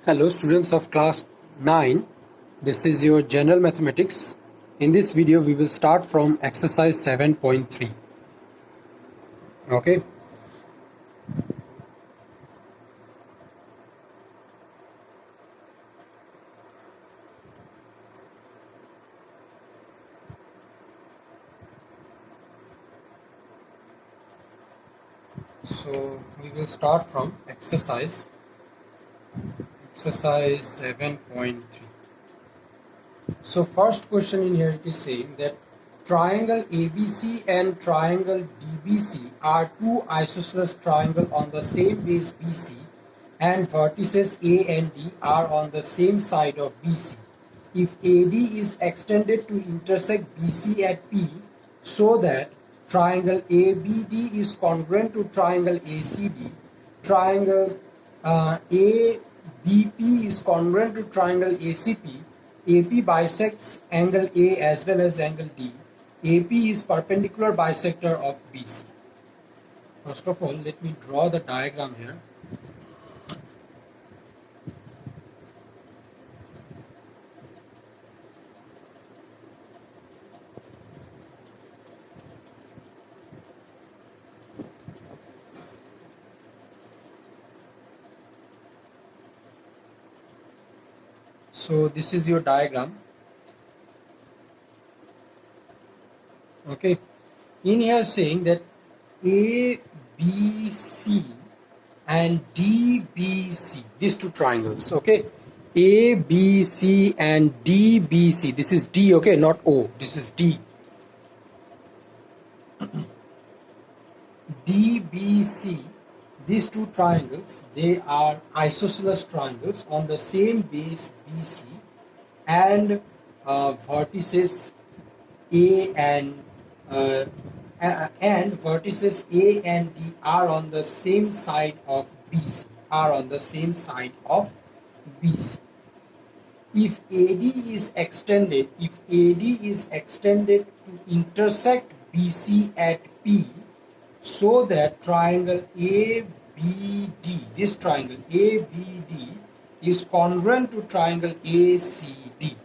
Hello students of class 9, this is your general mathematics. In this video we will start from exercise 7.3. Okay. So we will start from exercise 7.3. So first question in here it is saying that triangle ABC and triangle DBC are two isosceles triangles on the same base BC and vertices A and D are on the same side of BC. If AD is extended to intersect BC at P so that triangle ABD is congruent to triangle ACD, triangle ABP is congruent to triangle ACP, AP bisects angle A as well as angle D, AP is perpendicular bisector of BC. First of all, let me draw the diagram here. So this is your diagram. Okay, in here saying that ABC and DBC, these two triangles, okay, ABC and DBC, this is D, okay, not O, this is D. DBC, these two triangles, they are isosceles triangles on the same base BC and vertices A and vertices A and D are on the same side of BC, If AD is extended, to intersect BC at P, so that triangle ABD, this triangle ABD is congruent to triangle ACD.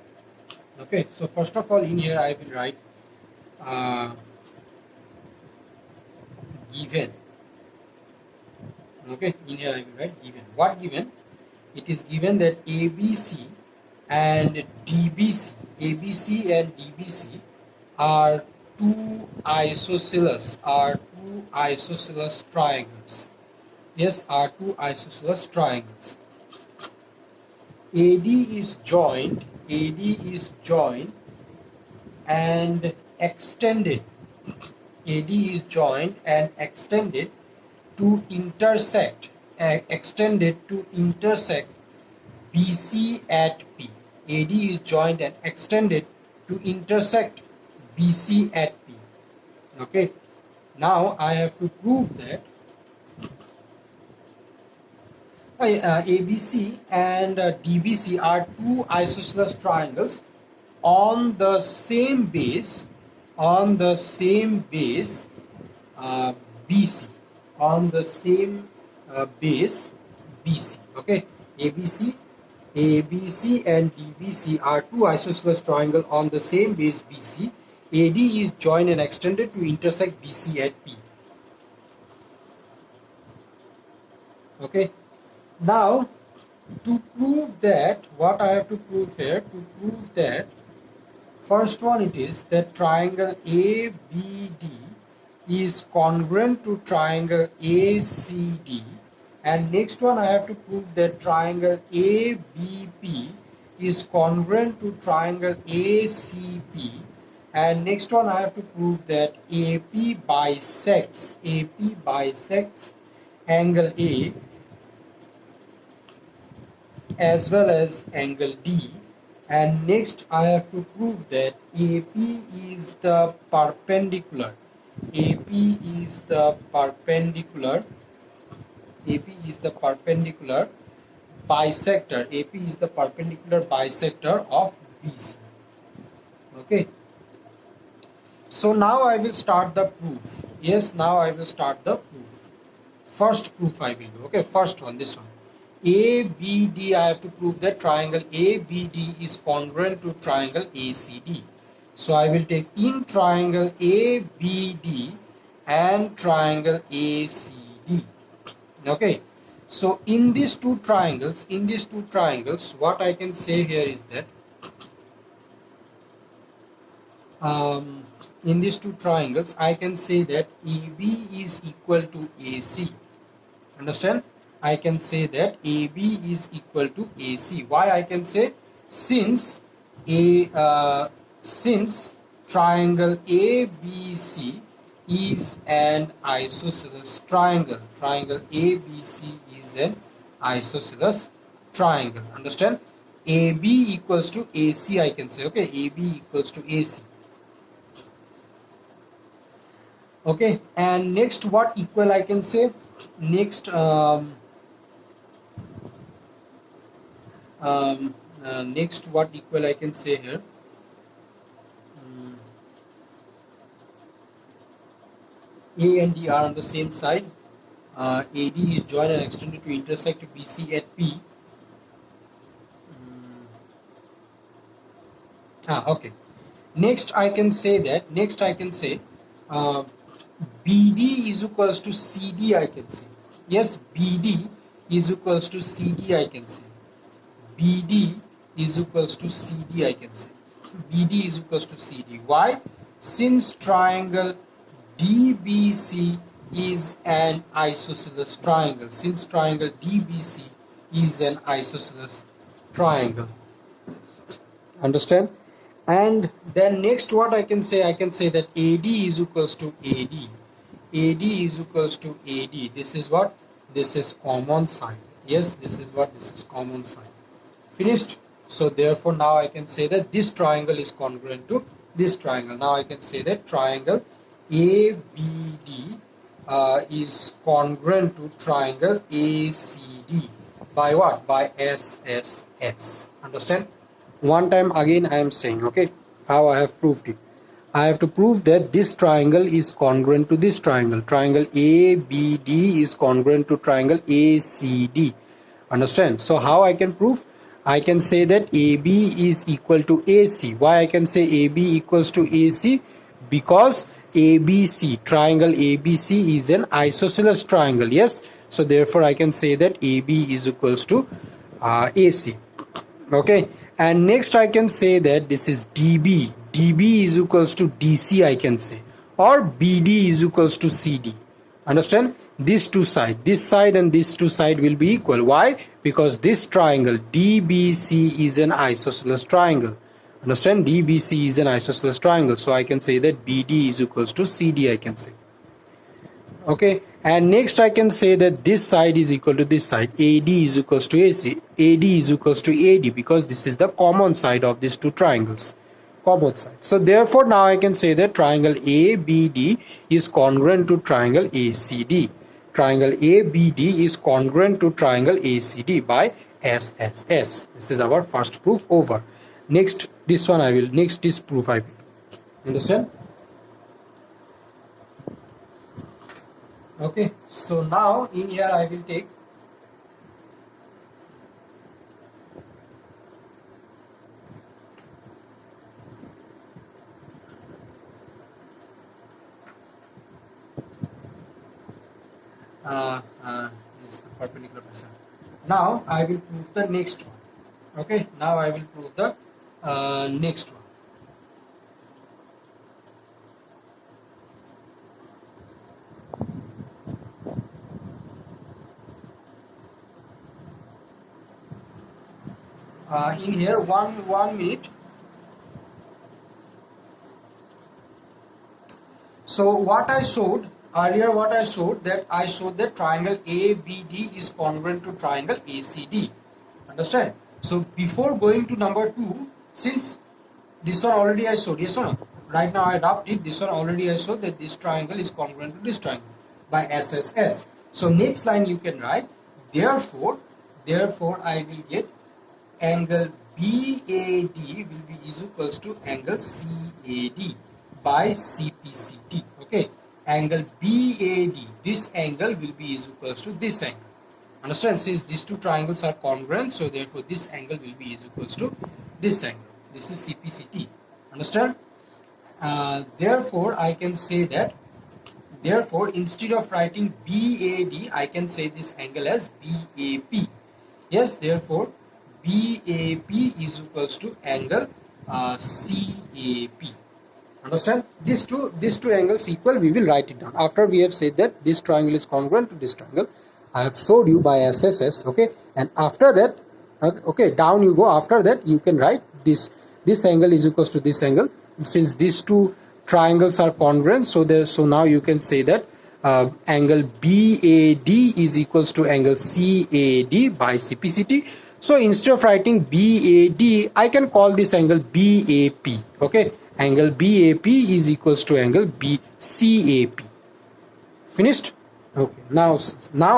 Okay, so first of all in here I will write given. Okay, in here I will write given. What given? It is given that ABC and DBC are two isosceles triangles. Yes, are two isosceles triangles. AD is joined and extended. AD is joined and extended to intersect BC at P. AD is joined and extended to intersect BC at P. Okay, now I have to prove that ABC and DBC are two isosceles triangles on the same base BC, on the same base BC. Okay, ABC and DBC are two isosceles triangles on the same base BC. AD is joined and extended to intersect BC at P. Okay, now to prove that, what I have to prove here, first one it is that triangle ABD is congruent to triangle ACD, and next one I have to prove that triangle ABP is congruent to triangle ACP, and next one I have to prove that AP bisects angle A as well as angle D, and next I have to prove that AP is the perpendicular bisector of BC. Okay, so now I will start the proof. Yes, now I will start the proof. First proof I will do. Okay, first one, this one. ABD, I have to prove that triangle ABD is congruent to triangle ACD. So I will take in triangle ABD and triangle ACD. Okay, so in these two triangles, what I can say here is that in these two triangles I can say that AB is equal to AC. Understand? I can say that AB is equal to AC. Why I can say? Since since triangle ABC is an isosceles triangle. Triangle ABC is an isosceles triangle. Understand? AB equals to AC, I can say. Okay, AB equals to AC. Okay, and next what equal I can say? Next next what equal I can say here? A and D are on the same side. AD is joined and extended to intersect BC at P. Okay. Next I can say that. BD is equals to CD, I can say. Yes, BD is equals to CD, I can say. BD is equals to CD, I can say. BD is equals to CD. Why? Since triangle DBC is an isosceles triangle. Since triangle DBC is an isosceles triangle. Understand? And then next what I can say that AD is equals to AD. AD is equals to AD. This is what? This is common side. Yes, this is what? This is common side. Finished. So therefore now I can say that this triangle is congruent to this triangle. Now I can say that triangle ABD is congruent to triangle ACD by what? By SSS. Understand? One time again I am saying, okay, how I have proved it. I have to prove that this triangle is congruent to this triangle. Triangle ABD is congruent to triangle ACD. Understand? So how I can prove? I can say that AB is equal to AC. Why I can say AB equals to AC? Because ABC, triangle ABC is an isosceles triangle. Yes. So therefore I can say that AB is equals to AC. Okay. And next I can say that this is DB. DB is equals to DC, I can say. Or BD is equals to CD. Understand? These two sides, this side and this two side will be equal. Why? Because this triangle DBC is an isosceles triangle. Understand? DBC is an isosceles triangle. So I can say that BD is equals to CD, I can say. Okay. And next I can say that this side is equal to this side. AD is equals to AC. AD is equals to AD because this is the common side of these two triangles. Common side. So therefore now I can say that triangle ABD is congruent to triangle ACD. Triangle ABD is congruent to triangle ACD by SSS. This is our first proof over. Next this proof I will. Understand? Okay, so now in here I will take this is the perpendicular pressure. Now I will prove the next one. Okay, now I will prove the next one. In here, one minute. So what I showed earlier, I showed that triangle ABD is congruent to triangle ACD. Understand? So before going to number 2, since this one already I showed, yes or no? Right now I adopted this one already I showed that this triangle is congruent to this triangle by SSS. So next line you can write, therefore I will get angle BAD will be is equals to angle CAD by CPCT. Okay, angle BAD, this angle will be is equals to this angle. Understand? Since these two triangles are congruent, so therefore this angle will be is equals to this angle. This is CPCT. Understand? Therefore I can say that, therefore instead of writing BAD, I can say this angle as BAP. Yes, therefore BAP is equals to angle CAP. Understand? These two angles equal, we will write it down. After we have said that this triangle is congruent to this triangle, I have showed you by SSS, okay? And after that, okay, down you go. After that, you can write this angle is equals to this angle. Since these two triangles are congruent, so now you can say that angle BAD is equals to angle CAD by CPCT. So instead of writing BAD, I can call this angle BAP. Okay, angle BAP is equals to angle BCAP. Finished? Okay, now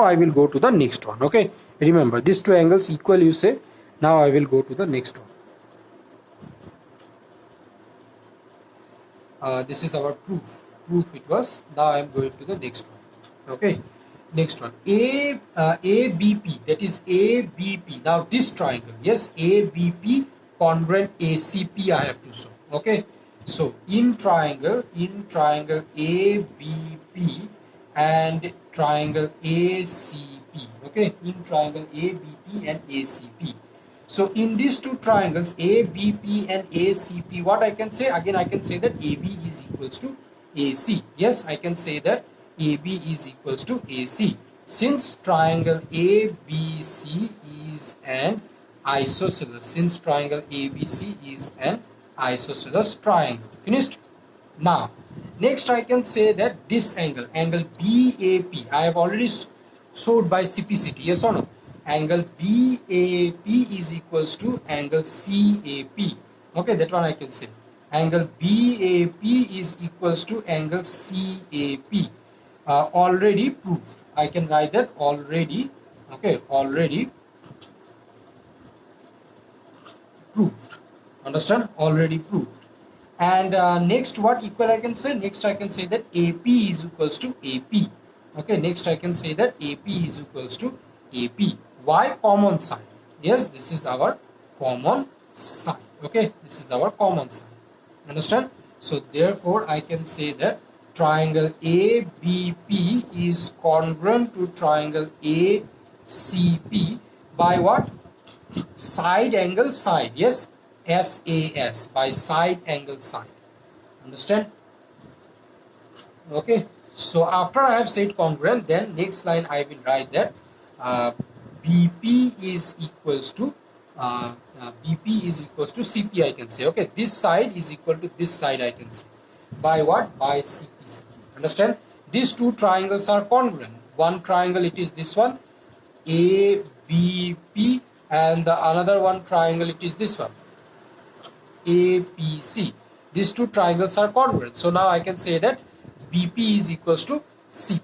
I will go to the next one. Okay, remember these two angles equal, you say. Now I will go to the next one. This is our proof it was. Now I am going to the next one. Okay, next one, ABP, that is ABP. Now this triangle, yes, ABP congruent ACP I have to show. Okay, so in triangle ABP and triangle ACP. Okay, in triangle ABP and ACP. So in these two triangles ABP and ACP, what I can say, again I can say that AB is equals to AC. Yes, I can say that AB is equals to AC. Since triangle ABC is an isosceles, since triangle ABC is an isosceles triangle. Finished? Now next I can say that this angle BAP, I have already showed by CPCT, yes or no? Angle BAP is equals to angle CAP. Okay, that one I can say. Angle BAP is equals to angle CAP. Already proved. I can write that already. Okay, already proved. Understand? Already proved. And next, what equal I can say? Next I can say that AP is equals to AP. Okay, next I can say that AP is equals to AP. Why? Common side. Yes, this is our common side. Okay, this is our common side. Understand? So therefore I can say that triangle ABP is congruent to triangle ACP by what? Side angle side. Yes, SAS, by side angle side. Understand? Okay, so after I have said congruent, then next line I will write that BP is equals to CP, I can say. Okay, this side is equal to this side, I can say. By what? By CPC. Understand? These two triangles are congruent. One triangle, it is this one, ABP, and the another one triangle, it is this one, APC. These two triangles are congruent. So now I can say that BP is equals to CP.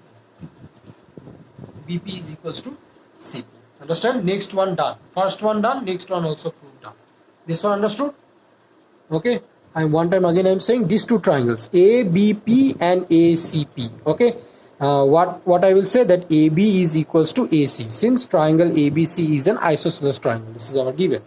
BP is equals to CP. Understand? Next one done. First one done. Next one also proved done. This one understood? Okay. And one time again I am saying these two triangles ABP and ACP. Okay. What I will say that AB is equals to AC, since triangle ABC is an isosceles triangle. This is our given.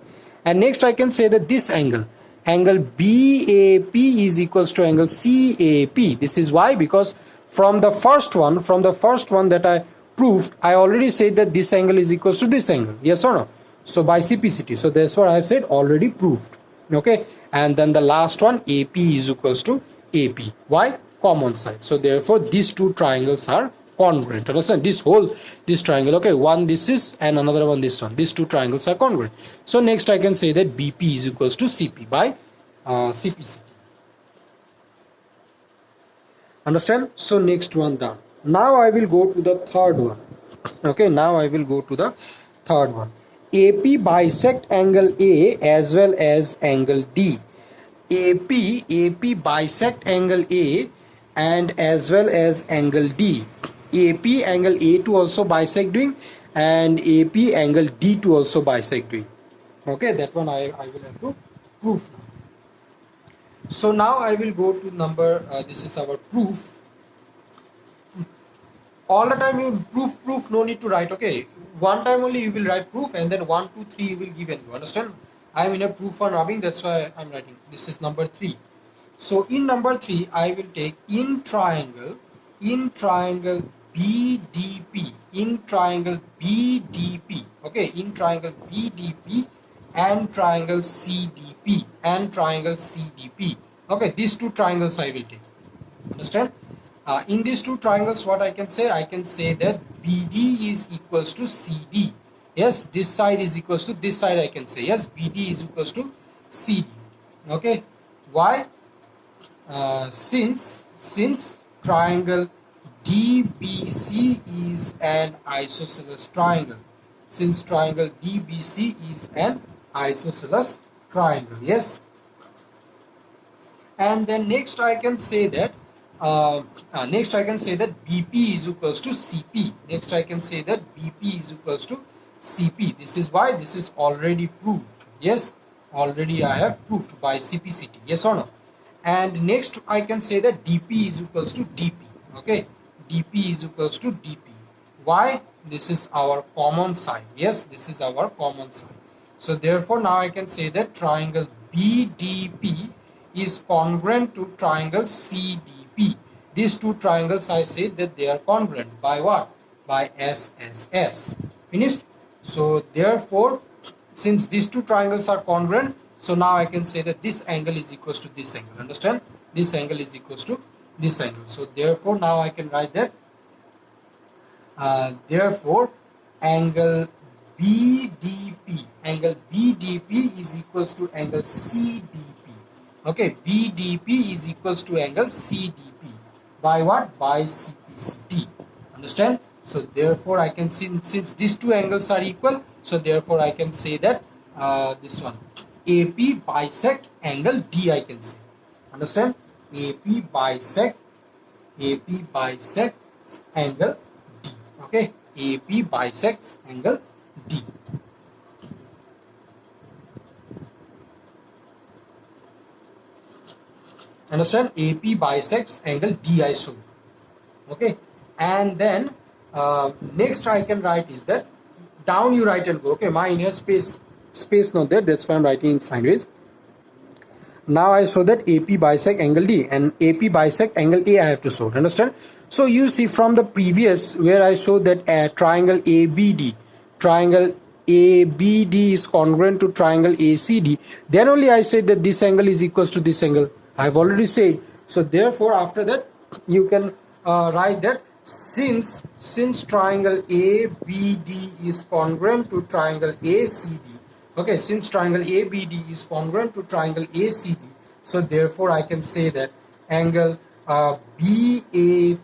And next I can say that this angle BAP is equals to angle CAP. This is why, because from the first one that I proved, I already said that this angle is equals to this angle. Yes or no? So by CPCT. So that's what I have said, already proved. Okay. And then the last one, AP is equals to AP. Why? Common side. So therefore these two triangles are congruent. Understand? This triangle, okay, one this is and another one this one. These two triangles are congruent. So next I can say that BP is equals to CP by CPC. Understand? So next one done. Now I will go to the third one. Okay, now I will go to the third one. AP bisect angle A as well as angle D. AP bisect angle A and as well as angle D. AP angle A to also bisect doing, and AP angle D to also bisect doing. Okay, that one I will have to prove now. So now I will go to number, this is our proof. all the time you proof, no need to write. Okay, one time only you will write proof, and then 1 2 3 you will give and you understand. I'm in a proof on rubbing, that's why I'm writing. This is number 3. So in number 3 I will take in triangle BDP, in triangle BDP, okay, in triangle BDP and triangle CDP and triangle CDP. Okay, these two triangles I will take. Understand? In these two triangles, what I can say? I can say that BD is equals to CD. Yes, this side is equals to this side. I can say yes, BD is equals to CD. Okay, why? Since triangle DBC is an isosceles triangle. Since triangle DBC is an isosceles triangle. Yes. And then next I can say that BP is equals to CP. Next I can say that BP is equals to CP. This is why this is already proved. Yes, already I have proved by CPCT. Yes or no? And next I can say that DP is equals to DP. Okay, DP is equals to DP. Why? This is our common side. Yes, this is our common side. So therefore now I can say that triangle BDP is congruent to triangle CDP. These two triangles I say that they are congruent by what? By SSS. Finished? So therefore, since these two triangles are congruent, so now I can say that this angle is equals to this angle. Understand? This angle is equals to this angle. So therefore now I can write that therefore angle BDP is equals to angle CDP. Okay, BDP is equals to angle CDP by what? By CPCT. Understand? So therefore I can see, since these two angles are equal, so therefore I can say that this one AP bisect angle D, I can say. Understand? AP bisect angle D. Okay, AP bisects angle D. Understand? AP bisects angle D, I show. Okay, and then next I can write is that down you write and go. Okay, mine here space not there, that's why I'm writing in sideways. Now I show that AP bisect angle D and AP bisect angle A I have to show. Understand? So you see from the previous where I showed that triangle ABD is congruent to triangle ACD, then only I said that this angle is equals to this angle. I've already said. So therefore after that you can write that since triangle ABD is congruent to triangle ACD. Okay, since triangle ABD is congruent to triangle ACD, so therefore I can say that angle BAD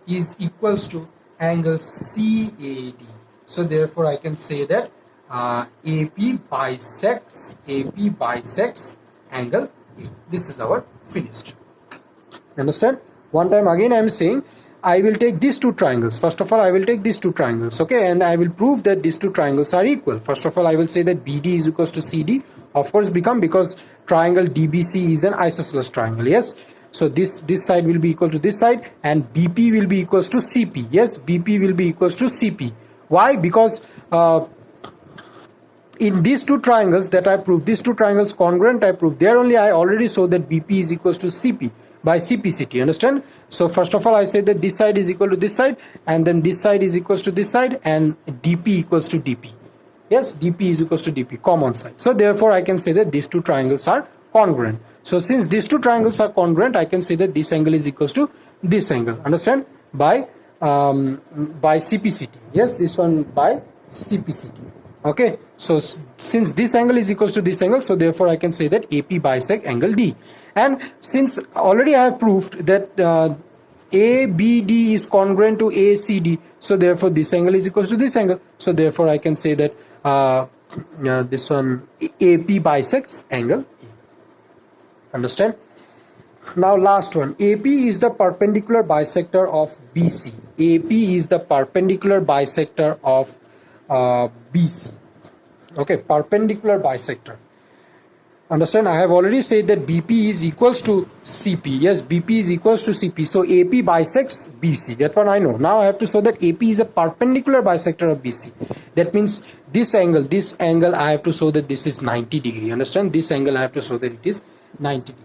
is equals to angle CAD. So therefore I can say that AP bisects angle A. This is our finished. Understand? One time again I am saying I will take these two triangles. First of all, I will take these two triangles, okay, and I will prove that these two triangles are equal. First of all, I will say that BD is equals to CD. Of course, because triangle DBC is an isosceles triangle. Yes, so this side will be equal to this side, and BP will be equals to CP. Yes, BP will be equals to CP. Why? Because in these two triangles that I proved, these two triangles congruent I proved, there only I already saw that BP is equals to CP by CPCT. Understand? So first of all I say that this side is equal to this side, and then this side is equals to this side, and DP equals to DP. Yes, DP is equals to DP, common side. So therefore I can say that these two triangles are congruent. So since these two triangles are congruent, I can say that this angle is equals to this angle. Understand? By CPCT. Yes, this one by CPCT. Okay, so since this angle is equals to this angle, so therefore I can say that AP bisect angle D. And since already I have proved that ABD is congruent to ACD, so therefore this angle is equals to this angle. So therefore I can say that this one AP bisects angle A. Understand? Now last one, AP is the perpendicular bisector of BC. AP is the perpendicular bisector of BC. Okay, perpendicular bisector. Understand? I have already said that BP is equals to CP. Yes, BP is equals to CP. So AP bisects BC. That one I know. Now I have to show that AP is a perpendicular bisector of BC. That means this angle I have to show that this is 90 degree. Understand? This angle I have to show that it is 90 degree.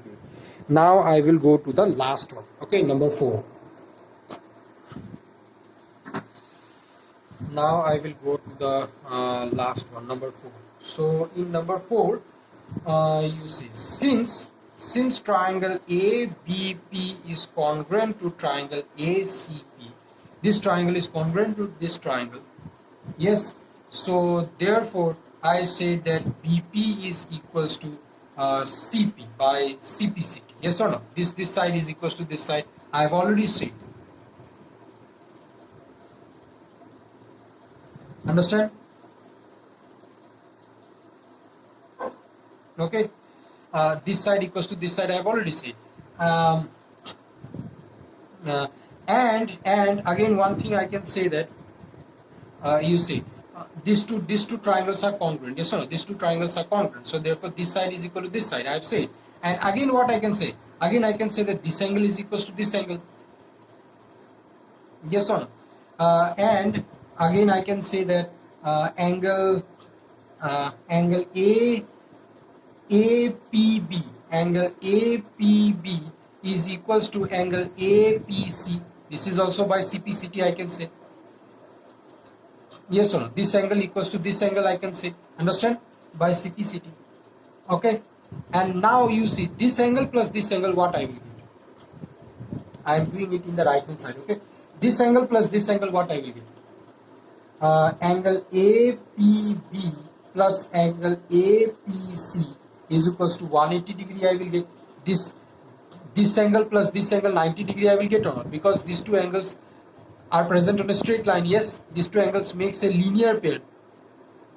Now I will go to the last one. Okay, number 4. Now I will go to the last one, number 4. So in number 4, you see, since triangle ABP is congruent to triangle ACP, this triangle is congruent to this triangle. Yes, so therefore I say that BP is equals to CP by CPCT. Yes or no? This side is equals to this side. I have already said. Understand? Okay. This side equals to this side. I have already said. And again, one thing I can say that you see these two triangles are congruent. Yes or no? These two triangles are congruent. So therefore, this side is equal to this side. I have said. And again, what I can say? Again, I can say that this angle is equals to this angle. Yes or no? And again, I can say that angle APB is equals to angle APC. This is also by CPCT I can say. Yes or no? This angle equals to this angle I can say. Understand? By CPCT. Okay. And now you see this angle plus this angle, what I will get? I am doing it in the right hand side. Okay. This angle plus this angle, what I will get? Angle APB plus angle APC is equals to 180 degree. I will get this angle plus this angle 90 degree. I will get or not? Because these two angles are present on a straight line. Yes, these two angles makes a linear pair.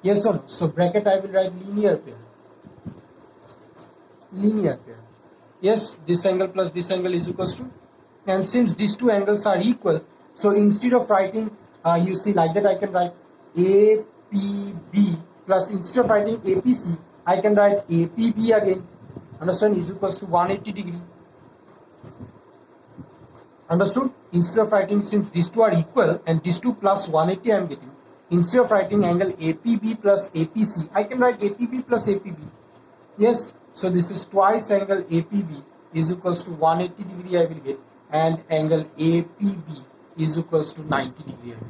Yes or no? So bracket I will write linear pair. Linear pair. Yes, this angle plus this angle is equals to, and since these two angles are equal, so instead of writing you see like that, I can write APB plus, instead of writing APC, I can write APB again. Understand? Is equals to 180 degree. Understood? Instead of writing, since these two are equal and these two plus 180 I am getting, instead of writing angle APB plus APC, I can write APB plus APB. Yes, so this is twice angle APB is equals to 180 degree I will get, and angle APB is equals to 90 degree I will get.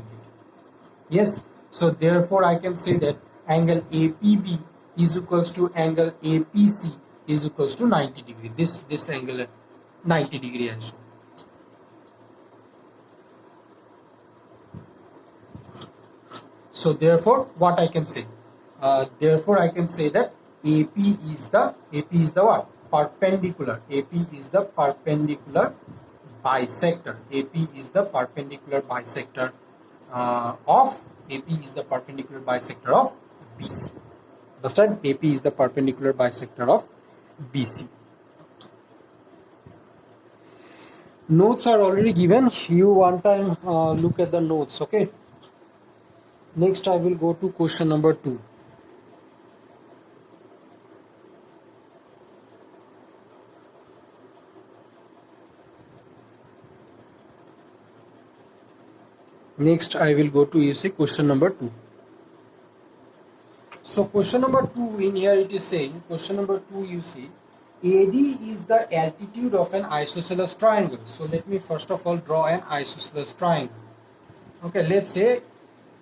Yes, so therefore I can say that angle APB is equals to angle APC is equals to 90 degree. This angle 90 degree also. So therefore, what I can say? Therefore, I can say that AP is the what? Perpendicular. AP is the perpendicular bisector. AP is the perpendicular bisector of BC. Understand? AP is the perpendicular bisector of BC. Notes are already given. You one time look at the notes. Okay. Next, I will go to question number 2. Next, I will go to, you see, question number 2. So, question number 2, in here it is saying, question number 2, you see, AD is the altitude of an isosceles triangle. So, let me first of all draw an isosceles triangle. Okay, let's say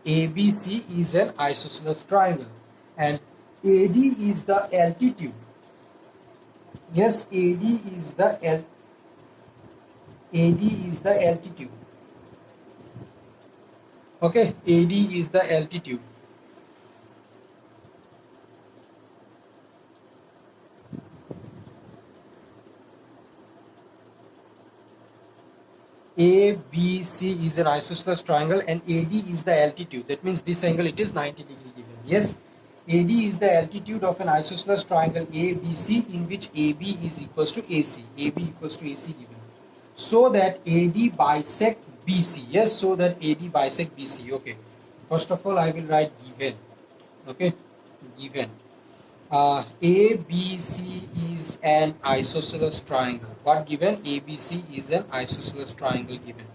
ABC is an isosceles triangle and AD is the altitude. Yes, AD is the altitude. Okay, AD is the altitude. ABC is an isosceles triangle and AD is the altitude. That means this angle, it is 90 degree given. Yes, AD is the altitude of an isosceles triangle ABC in which AB is equals to AC. AB equals to AC given. So that AD bisect BC. Yes, so that AD bisect BC. Okay. First of all, I will write given. Okay, given. ABC is an isosceles triangle. What given? ABC is an isosceles triangle given.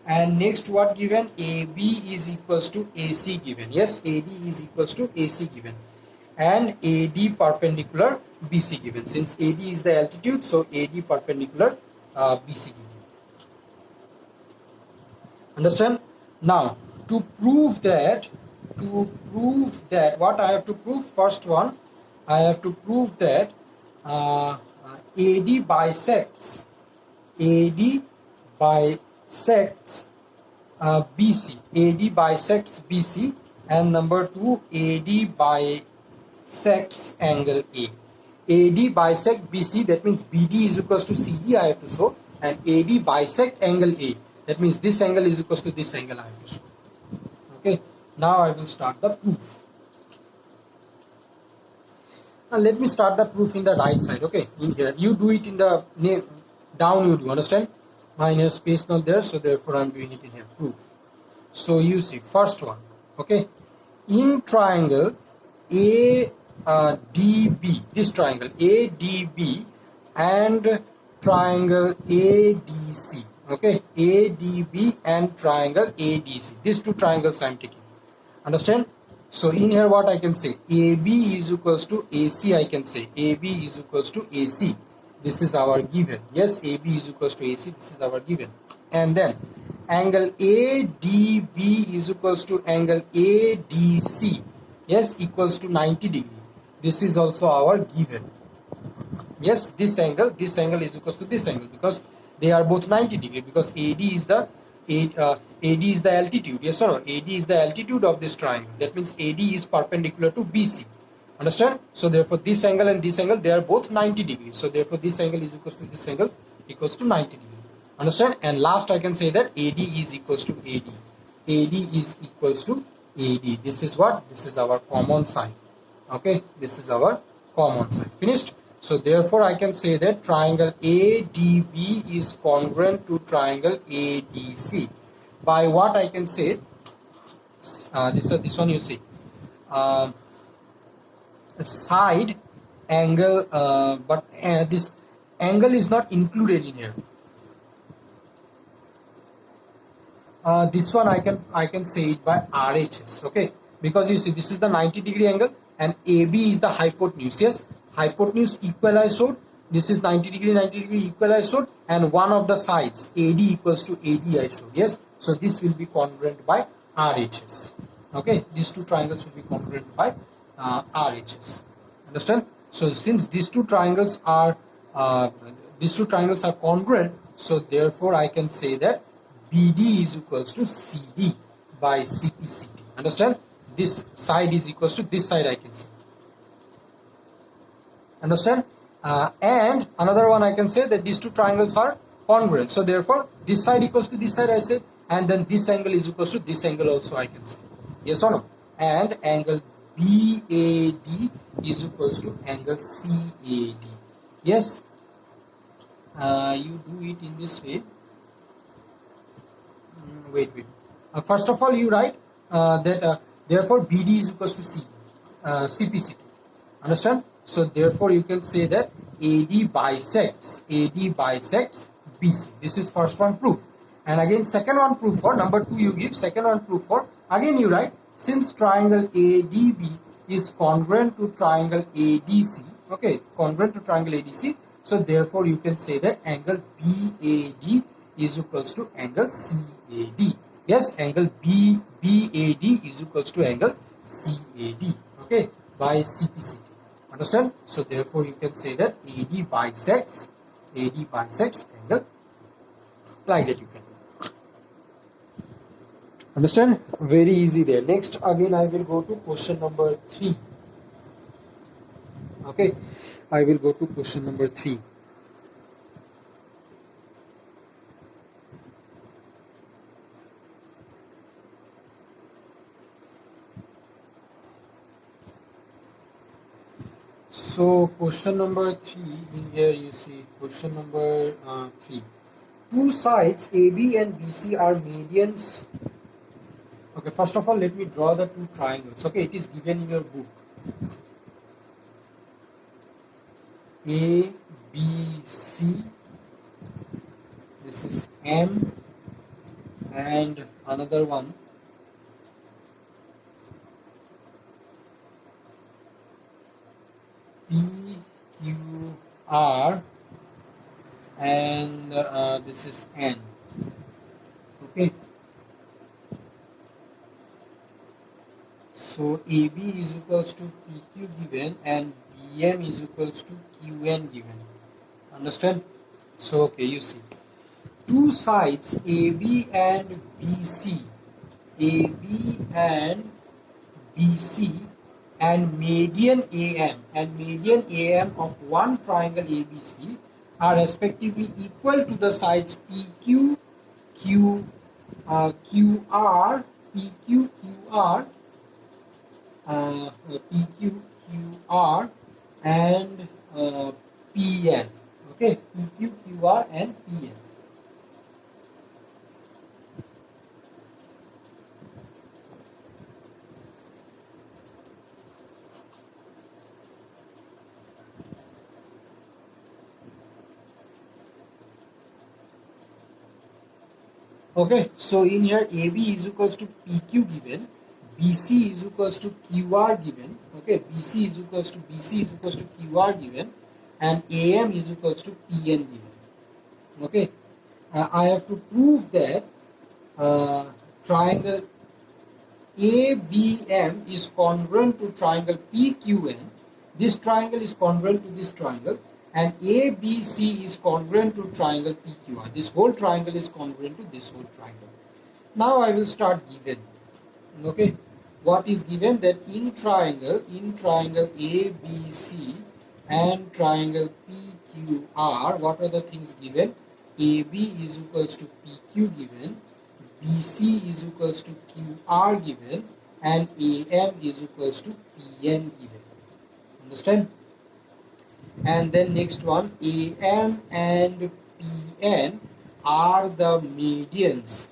And next what given? AB is equals to AC given. Yes, AD is equals to AC given. And AD perpendicular BC given. Since AD is the altitude, so AD perpendicular BC given. Understand? Now, to prove that, what I have to prove? First one, I have to prove that AD bisects BC. AD bisects BC, and number two, AD bisects angle A. AD bisect BC, that means BD is equals to CD, I have to show, and AD bisect angle A, that means this angle is equals to this angle, I have to show. Okay, now I will start the proof. Now let me start the proof in the right side. Okay, in here you do it in the down, you do understand. Mine has space not there, so therefore I am doing it in here. Proof. So you see, first one. Okay, in triangle ADB, this triangle ADB and triangle ADC. Okay, ADB and triangle ADC. These two triangles I am taking. Understand? So in here what I can say? AB is equals to AC, I can say. AB is equals to AC. This is our given. Yes, AB is equals to AC. This is our given. And then angle ADB is equals to angle ADC. Yes, equals to 90 degree. This is also our given. Yes, this angle is equals to this angle, because they are both 90 degree, because AD is the altitude. Yes or no? AD is the altitude of this triangle. That means AD is perpendicular to BC. Understand? So therefore this angle and this angle, they are both 90 degrees. So therefore this angle is equals to this angle equals to 90 degree. Understand? And last I can say that AD is equals to AD. AD is equals to AD. This is what? This is our common side. Okay, this is our common side. Finished? So therefore I can say that triangle ADB is congruent to triangle ADC. By what I can say? This one you see. Side angle, but this angle is not included in here. This one I can say it by RHS. Okay, because you see this is the 90 degree angle and AB is the hypotenuse. Yes, hypotenuse equalisode. This is 90 degree equalisode, and one of the sides AD equals to AD I showed. Yes, so this will be congruent by RHS. Okay, these two triangles will be congruent by RHS. Understand? So since these two triangles are congruent, so therefore I can say that BD is equals to CD by CPCD. Understand? This side is equals to this side, I can say. Understand? And another one I can say that these two triangles are congruent. So therefore this side equals to this side, I say, and then this angle is equals to this angle also, I can say. Yes or no? And angle BAD is equals to angle CAD. Yes, you do it in this way. Wait. First of all, you write that therefore BD is equals to CPCD. Understand? So therefore you can say that AD bisects BC. This is first one proof. And again second one proof for number 2 you give, second one proof for, again you write, since triangle ADB is congruent to triangle ADC, okay, congruent to triangle ADC, so therefore you can say that angle BAD is equals to angle CAD. Yes, angle BAD is equals to angle CAD, okay, by CPCD. Understand? So therefore you can say that AD bisects angle, like that you can. Understand? Very easy there. Next, again I will go to question number 3. Okay, I will go to question number 3. So question number 3, in here you see question number 3. Two sides AB and BC are medians. Okay, first of all let me draw the two triangles. Okay, it is given in your book. A, B, C. This is M, and another one P, Q, R, and this is N. Okay. So AB is equals to PQ given and BM is equals to QN given. Understand? So okay, you see. Two sides AB and BC, AB and BC, and median AM of one triangle ABC are respectively equal to the sides PQ, QR, PQ, QR, PQ, QR, and PN. Okay, PQ, QR, and PN. Okay, so in here AB is equals to PQ given, BC is equals to QR given. Okay, BC is equals to QR given, and AM is equals to PN given. Okay, I have to prove that triangle ABM is congruent to triangle PQN. This triangle is congruent to this triangle, and ABC is congruent to triangle PQR. This whole triangle is congruent to this whole triangle. Now I will start given. Okay, what is given? That in triangle ABC and triangle PQR, what are the things given? AB is equals to PQ given, BC is equals to QR given, and AM is equals to PN given. Understand? And then next one, AM and PN are the medians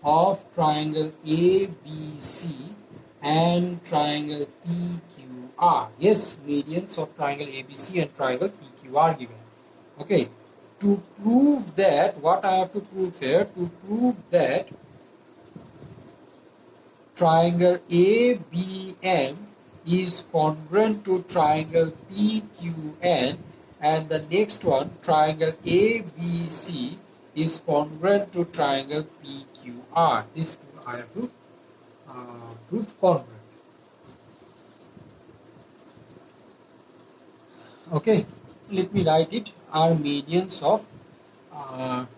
of triangle ABC and triangle PQR. Yes, medians of triangle ABC and triangle PQR given. Okay, to prove that, what I have to prove here? To prove that triangle ABM is congruent to triangle PQN, and the next one, triangle ABC is congruent to triangle PQR. This I have to prove congruent. Okay, let me write it. Are medians of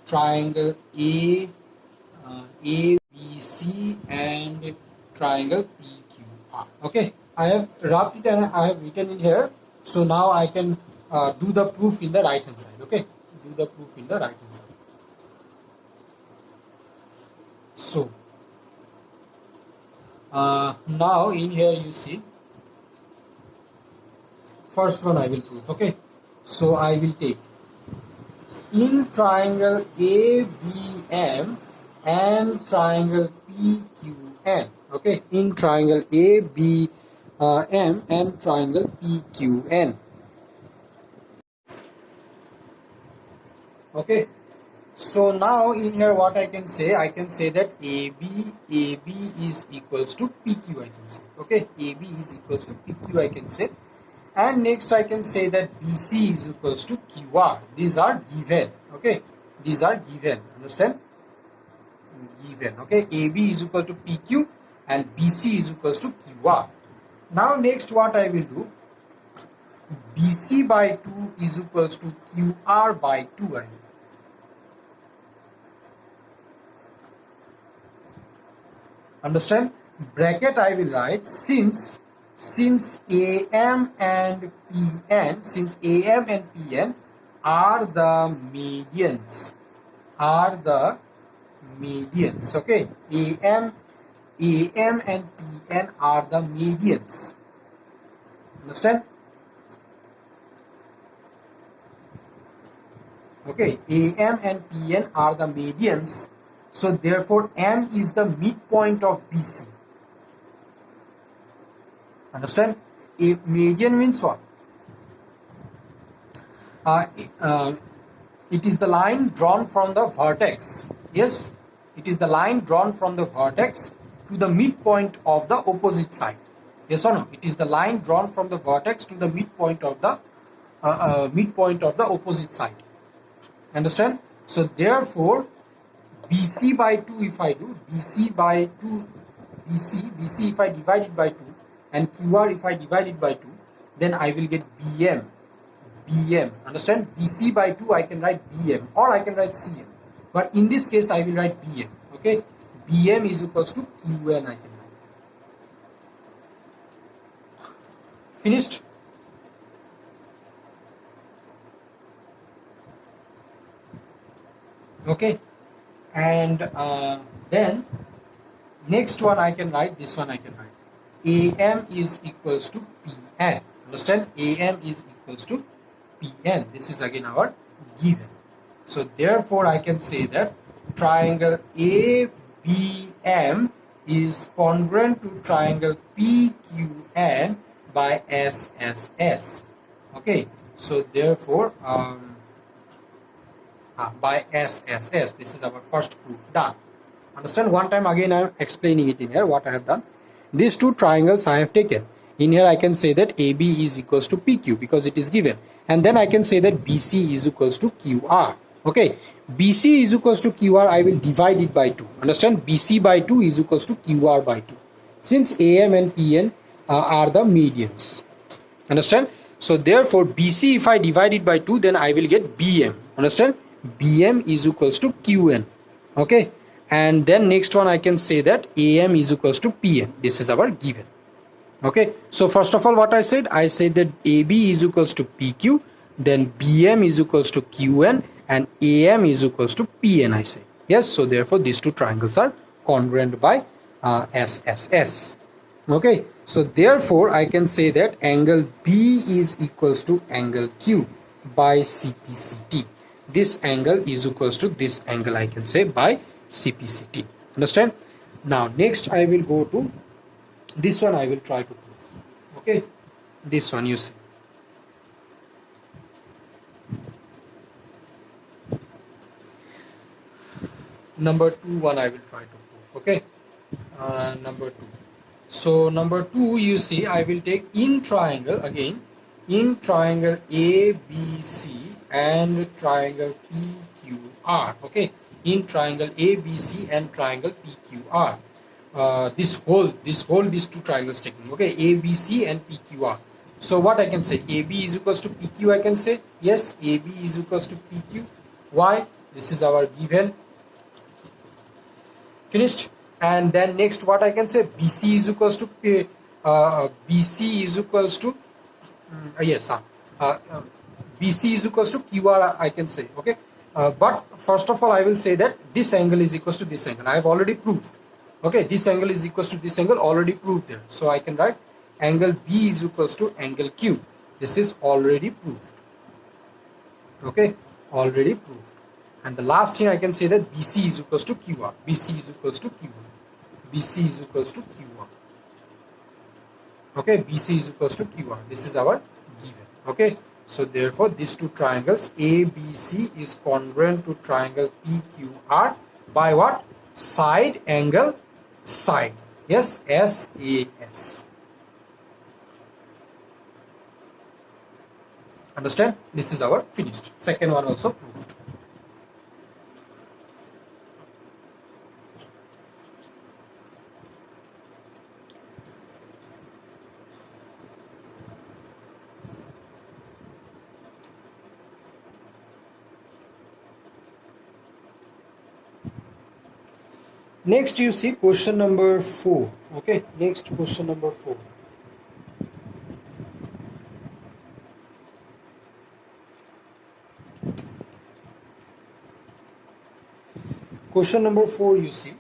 triangle ABC and triangle PQR. Okay, I have wrapped it and I have written it here. So now I can do the proof in the right hand side. Okay, do the proof in the right hand side. So now in here you see, first one I will prove. Okay, so I will take in triangle ABM and triangle PQN. Okay, in triangle ABM and triangle PQN. Okay, so now in here what I can say that AB is equals to PQ, I can say. Okay, AB is equals to PQ, I can say. And next I can say that BC is equals to QR. These are given. Okay, these are given. Understand? Given. Okay, AB is equal to PQ and BC is equals to QR. Now next what I will do, BC by 2 is equals to QR by 2. I will. Understand? Bracket I will write, since AM and PN are the medians, okay, AM and PN are the medians. Understand? Okay, AM and PN are the medians, so therefore M is the midpoint of BC. Understand? A median means what? Uh, uh, it is the line drawn from the vertex. Yes, it is the line drawn from the vertex to the midpoint of the opposite side. Yes or no? It is the line drawn from the vertex to the midpoint of the opposite side. Understand? So therefore, BC by 2, if I do BC by 2, BC if I divide it by 2, and QR if I divide it by 2, then I will get BM. Understand? BC by 2 I can write BM, or I can write CM, but in this case I will write BM. Okay, BM is equals to QN, I can write. Finished? Okay, and then next one I can write, this one I can write, AM is equals to PN. Understand? AM is equals to PN. This is again our given. So therefore I can say that triangle ABM is congruent to triangle PQN by SSS. Okay, so therefore by SSS, this is our first proof done. Understand? One time again I am explaining it in here what I have done. These two triangles I have taken. In here I can say that AB is equals to PQ because it is given, and then I can say that BC is equals to QR. Okay, BC is equals to QR, I will divide it by 2. Understand? BC by 2 is equals to QR by 2, since AM and PN are the medians. Understand? So therefore BC, if I divide it by 2, then I will get BM. Understand? BM is equals to QN. Okay, and then next one I can say that AM is equals to PN. This is our given. Okay, so first of all what I said that AB is equals to PQ, then BM is equals to QN, and AM is equals to PN, I say. Yes, so therefore these two triangles are congruent by SSS. Okay, so therefore I can say that angle B is equals to angle Q by CPCT. This angle is equals to this angle, I can say, by CPCT. Understand? Now next I will go to this one, I will try to prove. Okay, this one you see. Number 2 one I will try to prove. Okay, number 2. So number 2 you see, I will take in triangle again, in triangle ABC and triangle PQR. Okay, in triangle ABC and triangle PQR. These two triangles taking. Okay, ABC and PQR. So what I can say, AB is equals to PQ, I can say. Yes, AB is equals to PQ. Why? This is our given. Finished. And then next what I can say, BC is equals to BC is equals to BC is equals to QR, I can say. Okay, but first of all I will say that this angle is equals to this angle. I have already proved. Okay, this angle is equals to this angle, already proved there. So I can write angle B is equals to angle Q. This is already proved. Okay, already proved. And the last thing I can say that BC is equals to QR. BC is equals to QR. BC is equals to QR. Okay, BC is equals to QR. This is our given. Okay, so therefore these two triangles ABC is congruent to triangle PQR by what? Side angle side. Yes, SAS. Understand? This is our finished. Second one also proved. Next you see question number 4. Okay, next question number 4. Question number 4 you see,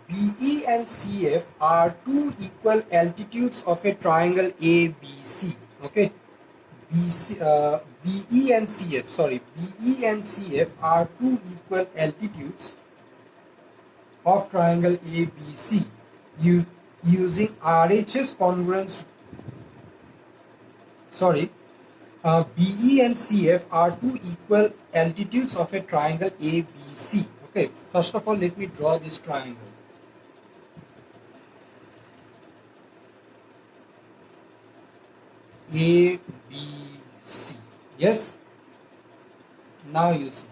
BE and CF are two equal altitudes of a triangle ABC. Okay, BE and CF are two equal altitudes of triangle ABC using RHS congruence. sorry, BE and CF are two equal altitudes of a triangle ABC. Okay, first of all, let me draw this triangle. ABC. Yes. Now you see,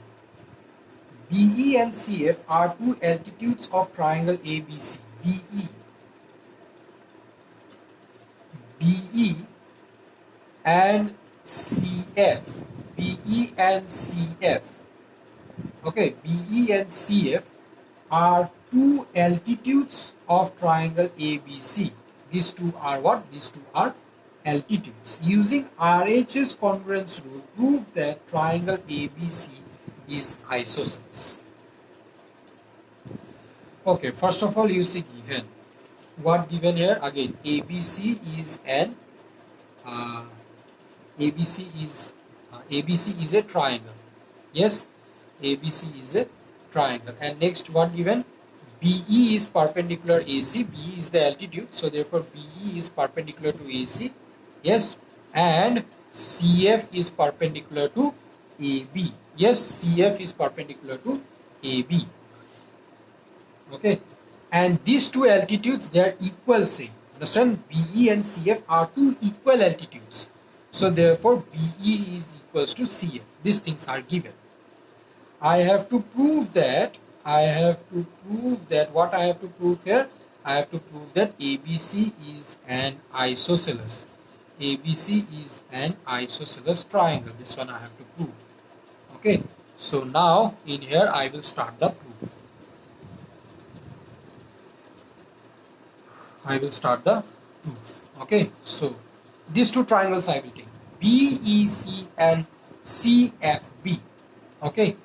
BE and CF are two altitudes of triangle ABC. BE and CF. BE and CF. Okay, BE and CF are two altitudes of triangle ABC. These two are what? These two are altitudes. Using RHS congruence rule, prove that triangle ABC is isosceles. Okay, first of all, you see given. What given here? Again, ABC is an ABC is a triangle. Yes, ABC is a triangle. And next, what given? BE is perpendicular AC. BE is the altitude, so therefore BE is perpendicular to AC. Yes, and CF is perpendicular to AB. Yes, CF is perpendicular to AB. Okay, and these two altitudes, they are equal same. Understand? BE and CF are two equal altitudes. So therefore BE is equals to CF. These things are given. I have to prove that what I have to prove here? I have to prove that ABC is an isosceles. ABC is an isosceles triangle. This one I have to prove. Okay. So now in here I will start the proof. Okay. So these two triangles I will take. BEC and CFB. Okay.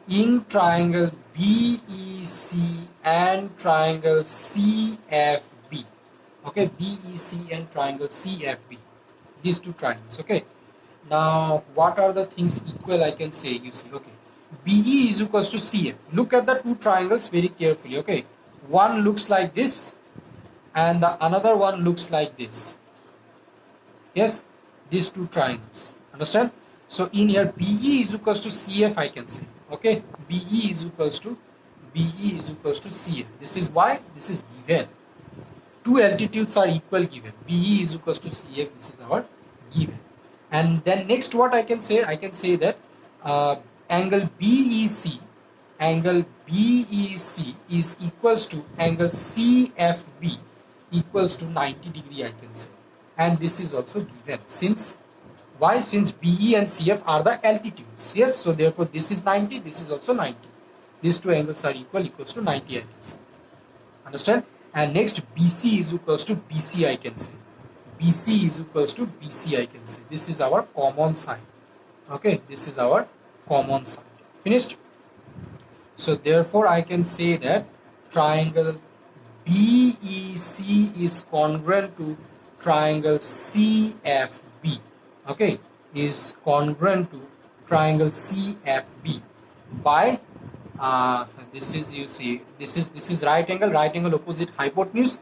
In triangle BEC and triangle CFB. Okay, BEC and triangle CFB. These two triangles. Okay. Now, what are the things equal I can say? You see, okay. BE is equals to CF. Look at the two triangles very carefully. Okay. One looks like this and the another one looks like this. Yes, these two triangles. Understand? So in here BE is equals to CF I can say. Okay, BE is equals to CF. This is why this is given. Two altitudes are equal given. BE is equals to CF. This is our given. And then next what I can say? I can say that angle BEC is equals to angle CFB equals to 90 degree I can say. And this is also given. Since why? Since BE and CF are the altitudes. Yes, so therefore this is 90, this is also 90. These two angles are equals to 90 I can say. Understand? And next BC is equals to BC I can say. BC is equals to BC I can say. This is our common side. Okay, this is our common side. Finished? So therefore I can say that triangle BEC is congruent to triangle CFB. Okay, is congruent to triangle CFB by this is, you see, this is right angle opposite hypotenuse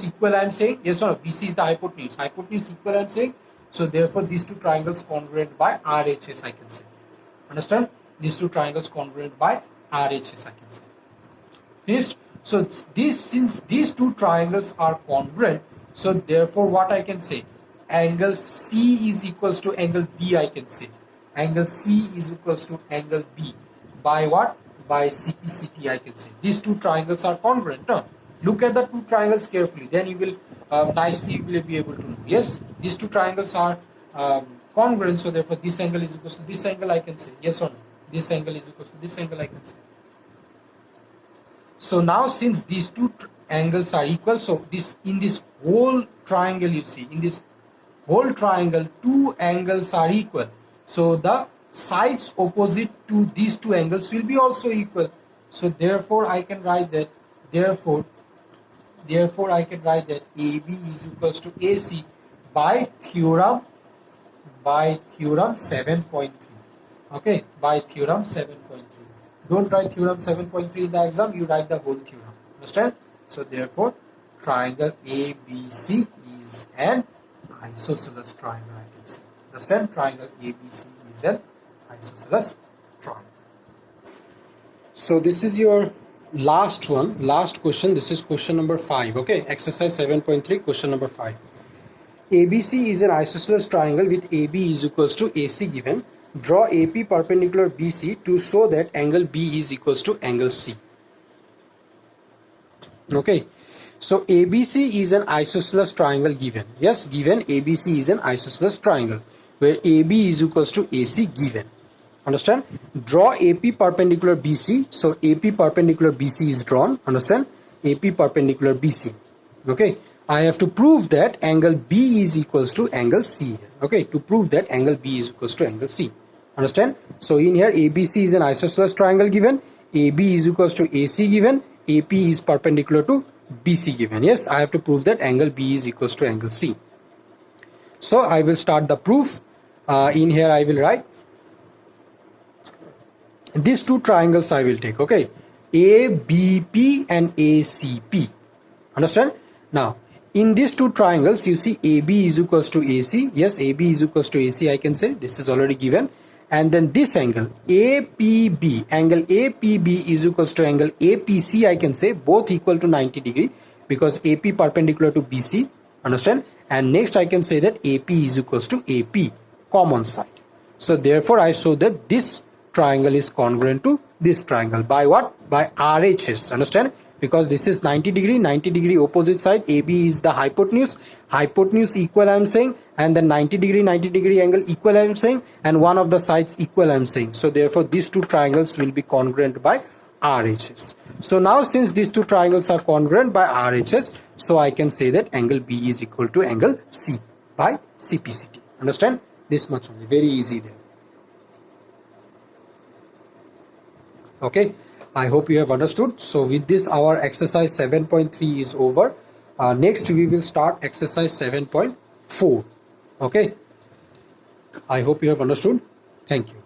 equal I am saying. Yes or no? BC is the hypotenuse equal I am saying. So therefore these two triangles congruent by RHS I can say. Understand? These two triangles congruent by RHS I can say. Finished? So this, since these two triangles are congruent, so therefore what I can say? Angle C is equals to angle B I can say. Angle C is equals to angle B by what? By CPCT I can say. These two triangles are congruent. No? Look at the two triangles carefully, then you will nicely will be able to know. Yes, these two triangles are congruent, so therefore this angle is equals to this angle I can say. Yes or no? This angle is equals to this angle I can say. So now since these two angles are equal, so this in this whole triangle, you see, in this whole triangle two angles are equal, so the sides opposite to these two angles will be also equal. So therefore I can write that therefore I can write that AB is equals to AC by theorem 7.3. okay, by theorem 7.3. Don't write theorem 7.3 in the exam, you write the whole theorem. Understand? So therefore triangle ABC is an isosceles triangle I can say. Understand? Triangle ABC is an isosceles triangle. So this is your last question. This is question number 5. Okay, exercise 7.3, question number 5. ABC is an isosceles triangle with AB is equals to AC given. Draw AP perpendicular BC to show that angle B is equals to angle C. Okay, so ABC is an isosceles triangle given. Yes, given ABC is an isosceles triangle where AB is equals to AC given. Understand? Draw AP perpendicular BC. So AP perpendicular BC is drawn. Understand? AP perpendicular BC. Okay. I have to prove that angle B is equals to angle C. Okay. To prove that angle B is equals to angle C. Understand? So in here ABC is an isosceles triangle given. AB is equals to AC given. AP is perpendicular to BC given. Yes. I have to prove that angle B is equals to angle C. So I will start the proof. In here I will write these two triangles I will take. Okay, ABP and ACP. Understand? Now in these two triangles you see AB is equals to AC. Yes, AB is equals to AC, I can say. This is already given. And then this angle APB, angle APB is equals to angle APC, I can say. Both equal to 90 degree because AP perpendicular to BC. Understand? And next I can say that AP is equals to AP, common side. So therefore I show that this triangle is congruent to this triangle by what? By RHS. Understand? Because this is 90 degree opposite side. AB is the hypotenuse equal I am saying, and then 90 degree angle equal I am saying, and one of the sides equal I am saying. So therefore these two triangles will be congruent by RHS. So now since these two triangles are congruent by RHS, so I can say that angle B is equal to angle C by CPCT. Understand? This much only. Very easy there. Okay, I hope you have understood. So with this our exercise 7.3 is over. Next we will start exercise 7.4. Okay, I hope you have understood. Thank you.